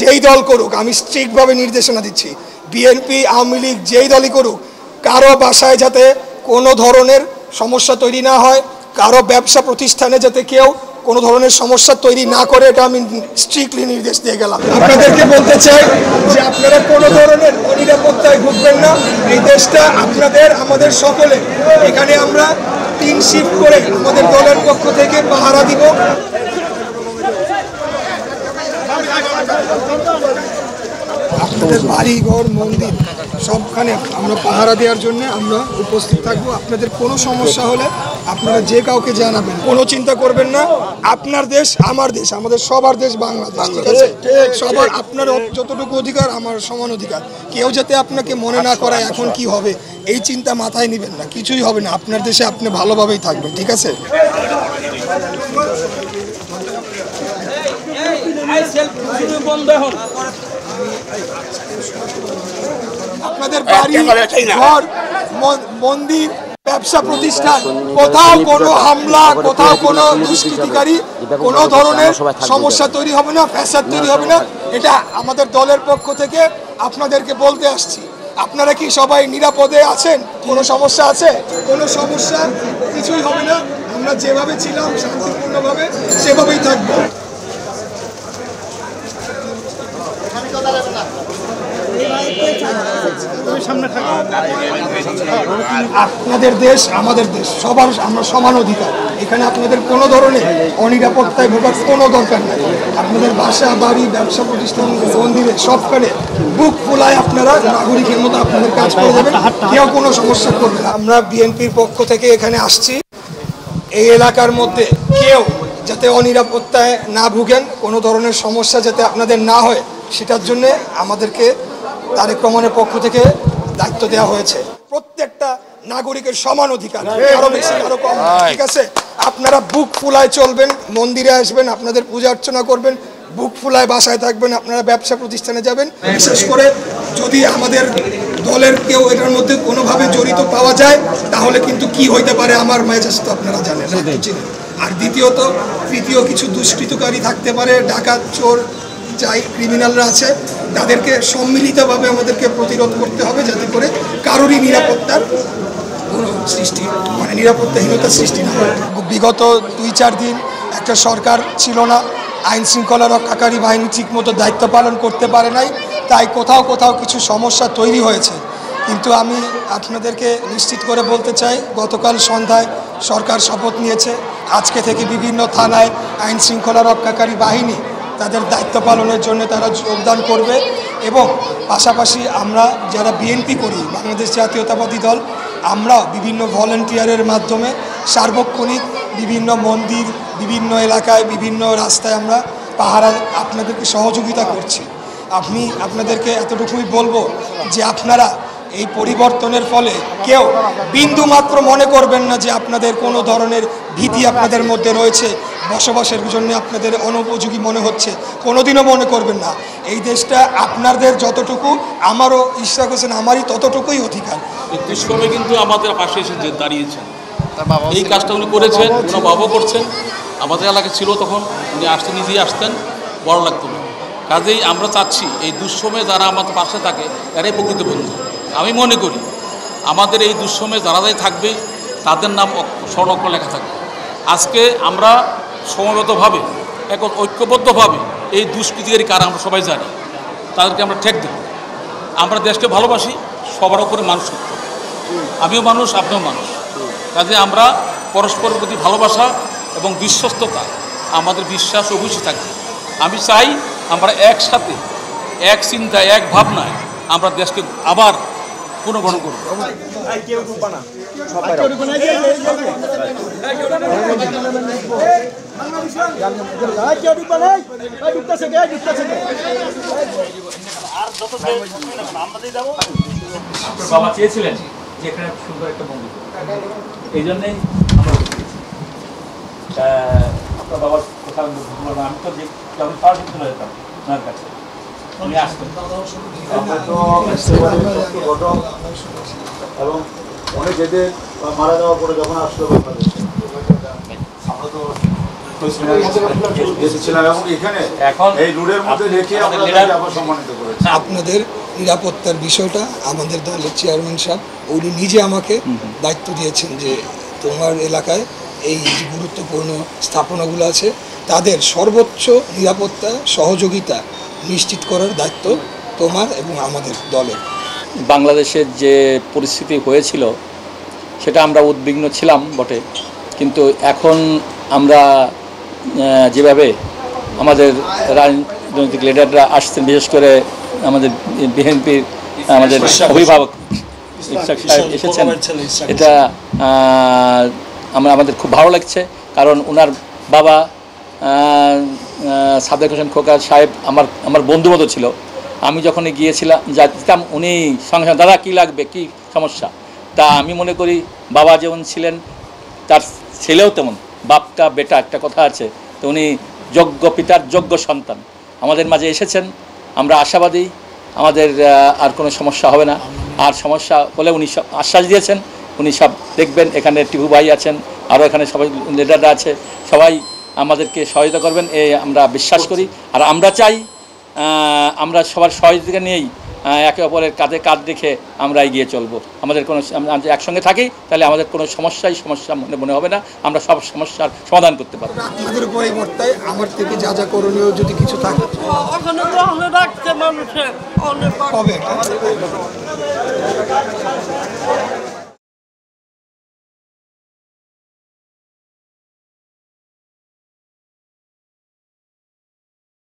যেই দল করুক, আমি স্ট্রিক্টভাবে নির্দেশনা দিচ্ছি, বিএনপি আওয়ামী লীগ যেই দলই করুক, কারো বাসায় যাতে কোনো ধরনের সমস্যা তৈরি না হয়, কারো ব্যবসা প্রতিষ্ঠানে যাতে কেউ কোনো ধরনের সমস্যা তৈরি না করে, এটা আমি স্ট্রিক্টলি নির্দেশ দিয়ে গেলাম। আপনাদেরকে বলতে চাই যে আপনারা কোনো ধরনের অনিরাপত্তায় ভুগবেন না। এই দেশটা আপনাদের, আমাদের সকলে। এখানে আমরা 3 শিফট করে আমাদের দলের পক্ষ থেকে পাহারা দিব। আপনাদের বাড়ি ঘর মন্দির সবখানে আমরা পাহারা দেওয়ার জন্য আমরা উপস্থিত থাকবো। আপনাদের কোনো সমস্যা হলে আপনারা যে কাউকে জানাবেন, কোনো চিন্তা করবেন না। আপনার দেশ আমার দেশ, আমাদের সবার দেশ বাংলাদেশ, ঠিক আছে? সবার আপনার যতটুকু অধিকার আমার সমান অধিকার। কেউ যাতে আপনাকে মনে না করায় এখন কি হবে এই চিন্তা মাথায় নেবেন না, কিছুই হবে না। আপনার দেশে আপনি ভালোভাবেই থাকবেন, ঠিক আছে? আপনাদের বাড়ি ঘর মন্দির ব্যবসা প্রতিষ্ঠান কোথাও কোনো হামলা, কোথাও কোনো দুষ্কৃতিকারী কোনো ধরনের সমস্যা তৈরি হবে না, ফ্যাসাদ তৈরি হবে না। এটা আমাদের দলের পক্ষ থেকে আপনাদেরকে বলতে আসছি। আপনারা কি সবাই নিরাপদে আছেন? কোনো সমস্যা আছে? কোনো সমস্যা কিছুই হবে না। আমরা যেভাবে ছিলাম শান্তিপূর্ণভাবে সেভাবেই থাকবো। আপনাদের দেশ আমাদের দেশ, সবার আমরা সমান অধিকার। এখানে আপনাদের কোনো ধরনের অনিরাপত্তায় ভোগার কোনো দরকার নেই। আপনাদের বাসা বাড়ি ব্যবসা প্রতিষ্ঠান মন্দিরে সবখানে বুক ফুলায় আপনারা নাগরিকের মতো আপনাদের কাজ করে যাবেন, কেউ কোনো সমস্যা করবে না। আমরা বিএনপির পক্ষ থেকে এখানে আসছি, এই এলাকার মধ্যে কেউ যাতে অনিরাপত্তায় না ভুগেন, কোনো ধরনের সমস্যা যাতে আপনাদের না হয়, সেটার জন্য আমাদেরকে তারেক রহমানের পক্ষ থেকে দায়িত্ব দেওয়া হয়েছে। প্রত্যেকটা নাগরিকের সমান অধিকার, কারো বেশি কারো কম, ঠিক আছে? আপনারা বুক ফুলায় চলবেন, মন্দিরে আসবেন, আপনাদের পূজা অর্চনা করবেন, বুক ফুলায় বাসায় থাকবেন, আপনারা ব্যবসা প্রতিষ্ঠানে যাবেন। বিশেষ করে যদি আমাদের দলের কেউ এটার মধ্যে কোনোভাবে জড়িত পাওয়া যায়, তাহলে কিন্তু কি হইতে পারে আমার মেজাজ তো আপনারা জানেন। আর তৃতীয় কিছু দুষ্কৃতকারী থাকতে পারে, ডাকাত চোর যাই ক্রিমিনালরা আছে, তাদেরকে সম্মিলিতভাবে আমাদেরকে প্রতিরোধ করতে হবে, যাতে করে কারোরই নিরাপত্তার কোনো সৃষ্টি নিরাপত্তাহীনতার সৃষ্টি না হয়। বিগত 2-4 দিন একটা সরকার ছিল না, আইন শৃঙ্খলা রক্ষাকারী বাহিনী ঠিকমতো দায়িত্ব পালন করতে পারে নাই, তাই কোথাও কোথাও কিছু সমস্যা তৈরি হয়েছে। কিন্তু আমি আপনাদেরকে নিশ্চিত করে বলতে চাই, গতকাল সন্ধ্যায় সরকার শপথ নিয়েছে, আজকে থেকে বিভিন্ন থানায় আইন শৃঙ্খলা রক্ষাকারী বাহিনী তাদের দায়িত্ব পালনের জন্য তারা যোগদান করবে। এবং পাশাপাশি আমরা যারা বিএনপি করি, বাংলাদেশ জাতীয়তাবাদী দল, আমরা বিভিন্ন ভলেন্টিয়ারের মাধ্যমে সার্বক্ষণিক বিভিন্ন মন্দির, বিভিন্ন এলাকায়, বিভিন্ন রাস্তায় আমরা পাহারা আপনাদেরকে সহযোগিতা করছি। আপনাদেরকে এতটুকুই বলবো যে আপনারা এই পরিবর্তনের ফলে কেউ বিন্দু মাত্র মনে করবেন না যে আপনাদের কোনো ধরনের ভীতি আপনাদের মধ্যে রয়েছে, বসবাসের জন্য আপনাদের অনুপযোগী মনে হচ্ছে, কোনোদিনও মনে করবেন না। এই দেশটা আপনাদের যতটুকু, আমারও ইশরাক হোসেন আমারই ততটুকুই অধিকার। দুষ্কর্মে কিন্তু আমাদের পাশে এসে দাঁড়িয়েছেন, এই কাজটা উনি করেছেন, ওনার বাবাও করছেন। আমাদের এলাকায় ছিল তখন, উনি আসতেন, নিজেই আসতেন, বড় লাগতো না। কাজেই আমরা চাচ্ছি এই দুঃসময়ে যারা আমাদের পাশে থাকে এরাই প্রকৃত বন্ধু। আমি মনে করি আমাদের এই দুঃসময়ে যারা থাকবে তাদের নাম স্বর্ণাক্ষরে লেখা থাকবে। আজকে আমরা সমবেতভাবে ঐক্যবদ্ধভাবে এই দুষ্কৃতিকারী কারা আমরা সবাই জানি, তাদেরকে আমরা ঠেক দেব। আমরা দেশকে ভালোবাসি, সবার উপরে মানুষ সত্য, আমিও মানুষ, আপনিও মানুষ। কাজে আমরা পরস্পরের প্রতি ভালোবাসা এবং বিশ্বস্ততা, আমাদের বিশ্বাস ও খুশি থাকবে। আমি চাই আমরা একসাথে, এক চিন্তায়, এক ভাবনায় আমরা দেশকে আবার পুনর্গঠন করব। বাবা চেয়েছিলেন যে এখানে সুন্দর একটা মন্দির, এই জন্যই আমরা আপনার বাবার কথা আমি তো আমি পাওয়ার কিন্তু যেতাম ওনার কাছে, উনি আসতেন। এবং অনেক যেতে মারা যাওয়ার পরে যখন আসলো বাংলাদেশে, আমরা তো এসেছিলাম এবং এখানে এখন এই রোডের মধ্যে রেখে আমরা তাকে আবার সম্মানিত করেছি। আপনাদের নিরাপত্তার বিষয়টা আমাদের দলের চেয়ারম্যান সাহেব উনি নিজে আমাকে দায়িত্ব দিয়েছেন যে তোমার এলাকায় এই যে গুরুত্বপূর্ণ স্থাপনাগুলো আছে তাদের সর্বোচ্চ নিরাপত্তা সহযোগিতা নিশ্চিত করার দায়িত্ব তোমার এবং আমাদের দলের। বাংলাদেশের যে পরিস্থিতি হয়েছিল সেটা আমরা উদ্বিগ্ন ছিলাম বটে, কিন্তু এখন আমরা যেভাবে আমাদের রাজনৈতিক লিডাররা আসছেন, বিশেষ করে আমাদের বিএনপির আমাদের অভিভাবক ইশাক সাহেব এসেছেন, এটা আমাদের খুব ভালো লাগছে। কারণ ওনার বাবা সাদেক হোসেন খোকা সাহেব আমার বন্ধু মতো ছিল। আমি যখনই গিয়েছিলাম যেতাম উনি সঙ্গে সঙ্গে দাদা কী লাগবে, কী সমস্যা। তা আমি মনে করি বাবা যেমন ছিলেন তার ছেলেও তেমন, বাপটা বেটা একটা কথা আছে, তো উনি যোগ্য পিতার যোগ্য সন্তান আমাদের মাঝে এসেছেন। আমরা আশাবাদী আমাদের আর কোনো সমস্যা হবে না। আর সমস্যা হলে উনি সব আশ্বাস দিয়েছেন, উনি সব দেখবেন। এখানে টিভু ভাই আছেন, আরও এখানে সবাই লিডাররা আছে, সবাই আমাদেরকে সহায়তা করবেন এই আমরা বিশ্বাস করি। আর আমরা চাই আমরা সবার সহযোগিতা নিয়েই একে অপরের কাঁধে কাঁধ রেখে আমরা এগিয়ে চলবো। আমাদের কোনো আমরা একসঙ্গে থাকি তাহলে আমাদের কোনো সমস্যা মনে হবে না, আমরা সব সমস্যার সমাধান করতে পারবো। আপনাদের উপরে বর্তায় আমার থেকে যা যা করণীয় যদি কিছু থাকে হবে।